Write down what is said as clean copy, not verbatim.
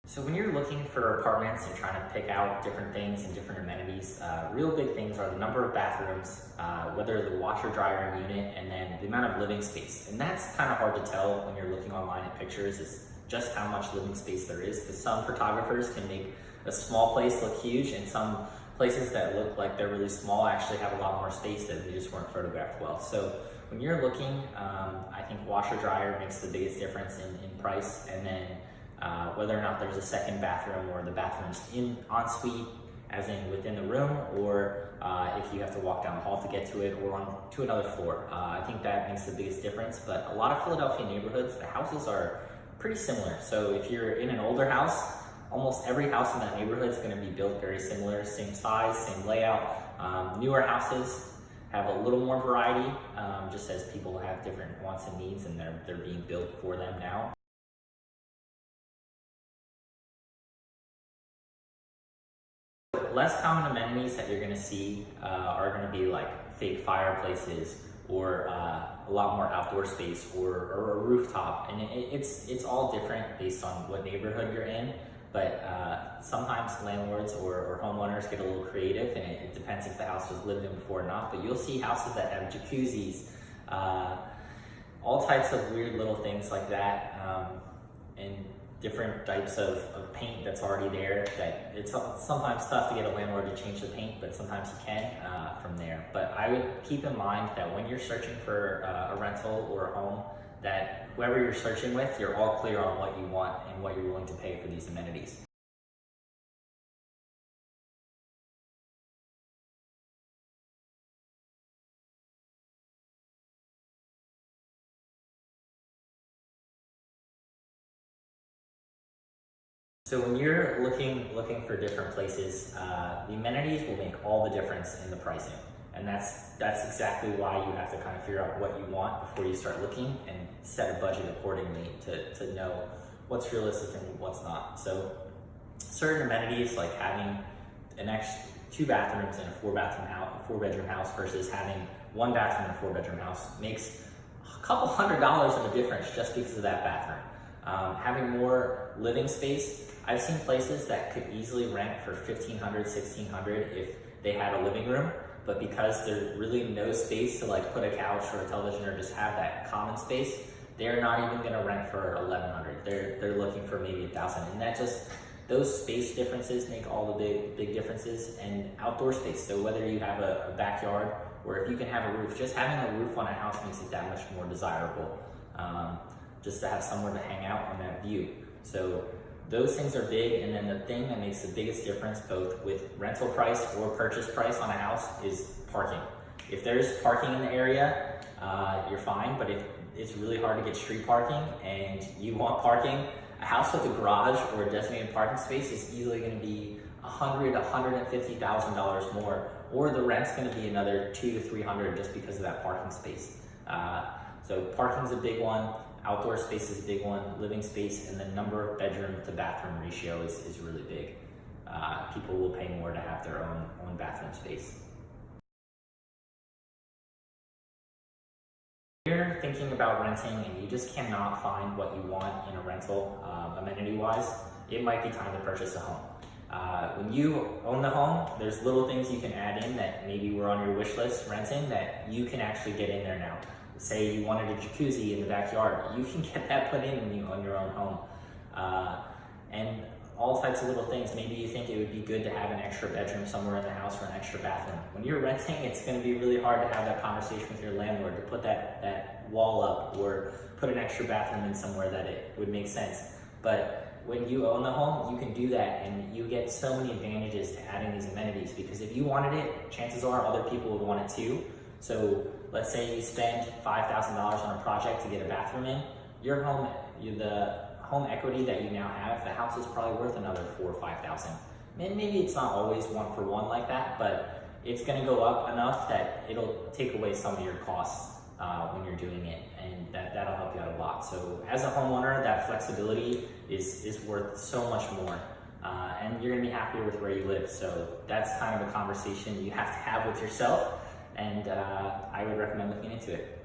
So when you're looking for apartments and trying to pick out different things and different amenities, real big things are the number of bathrooms, whether the washer dryer unit, and then the amount of living space. And that's kind of hard to tell when you're looking online at pictures, is just how much living space there is, because some photographers can make a small place look huge, and some places that look like they're really small actually have a lot more space that they just weren't photographed well. So when you're looking, I think washer dryer makes the biggest difference in price, and then whether or not there's a second bathroom, or the bathroom's ensuite, as in within the room, or if you have to walk down the hall to get to it, or on to another floor. I think that makes the biggest difference. But a lot of Philadelphia neighborhoods, the houses are pretty similar. So if you're in an older house, almost every house in that neighborhood is going to be built very similar, same size, same layout. Newer houses have a little more variety, just as people have different wants and needs, and they're being built for them now. Less common amenities that you're going to see are going to be like fake fireplaces, or a lot more outdoor space, or a rooftop. And it's all different based on what neighborhood you're in. But sometimes landlords or homeowners get a little creative, and it depends if the house was lived in before or not. But you'll see houses that have jacuzzis, all types of weird little things like that, and different types of paint that's already there. That it's sometimes tough to get a landlord to change the paint, but sometimes you can from there. But I would keep in mind that when you're searching for a rental or a home, that whoever you're searching with, you're all clear on what you want and what you're willing to pay for these amenities. So when you're looking for different places, the amenities will make all the difference in the pricing. And that's exactly why you have to kind of figure out what you want before you start looking, and set a budget accordingly to know what's realistic and what's not. So certain amenities, like having an extra 2 bathrooms in a 4-bedroom house versus having 1 bathroom in a 4-bedroom house, makes a couple $100s of a difference just because of that bathroom. Having more living space, I've seen places that could easily rent for $1,500, $1,600 if they had a living room, but because there's really no space to like put a couch or a television, or just have that common space, they're not even going to rent for $1,100. They're looking for maybe $1,000, and those space differences make all the big differences. And outdoor space, so whether you have a backyard, or if you can have a roof, just having a roof on a house makes it that much more desirable, just to have somewhere to hang out on that view. So those things are big. And then the thing that makes the biggest difference, both with rental price or purchase price on a house, is parking. If there's parking in the area, you're fine. But if it's really hard to get street parking and you want parking, a house with a garage or a designated parking space is easily going to be $100,000 to $150,000 more, or the rent's going to be another $200 to $300 just because of that parking space. So parking's a big one. Outdoor space is a big one, living space, and the number of bedroom to bathroom ratio is really big. People will pay more to have their own bathroom space. If you're thinking about renting and you just cannot find what you want in a rental, amenity-wise, it might be time to purchase a home. When you own the home, there's little things you can add in that maybe were on your wish list renting that you can actually get in there now. Say you wanted a jacuzzi in the backyard, you can get that put in when you own your own home. And all types of little things. Maybe you think it would be good to have an extra bedroom somewhere in the house, or an extra bathroom. When you're renting, it's going to be really hard to have that conversation with your landlord to put that wall up, or put an extra bathroom in somewhere that it would make sense. But when you own the home, you can do that, and you get so many advantages to adding these amenities, because if you wanted it, chances are other people would want it too. So let's say you spend $5,000 on a project to get a bathroom in, your home, the home equity that you now have, the house is probably worth another $4,000 or $5,000. And maybe it's not always 1 for 1 like that, but it's going to go up enough that it'll take away some of your costs when you're doing it, and that'll help you out a lot. So as a homeowner, that flexibility is worth so much more, and you're going to be happier with where you live. So that's kind of a conversation you have to have with yourself, and I would recommend looking into it.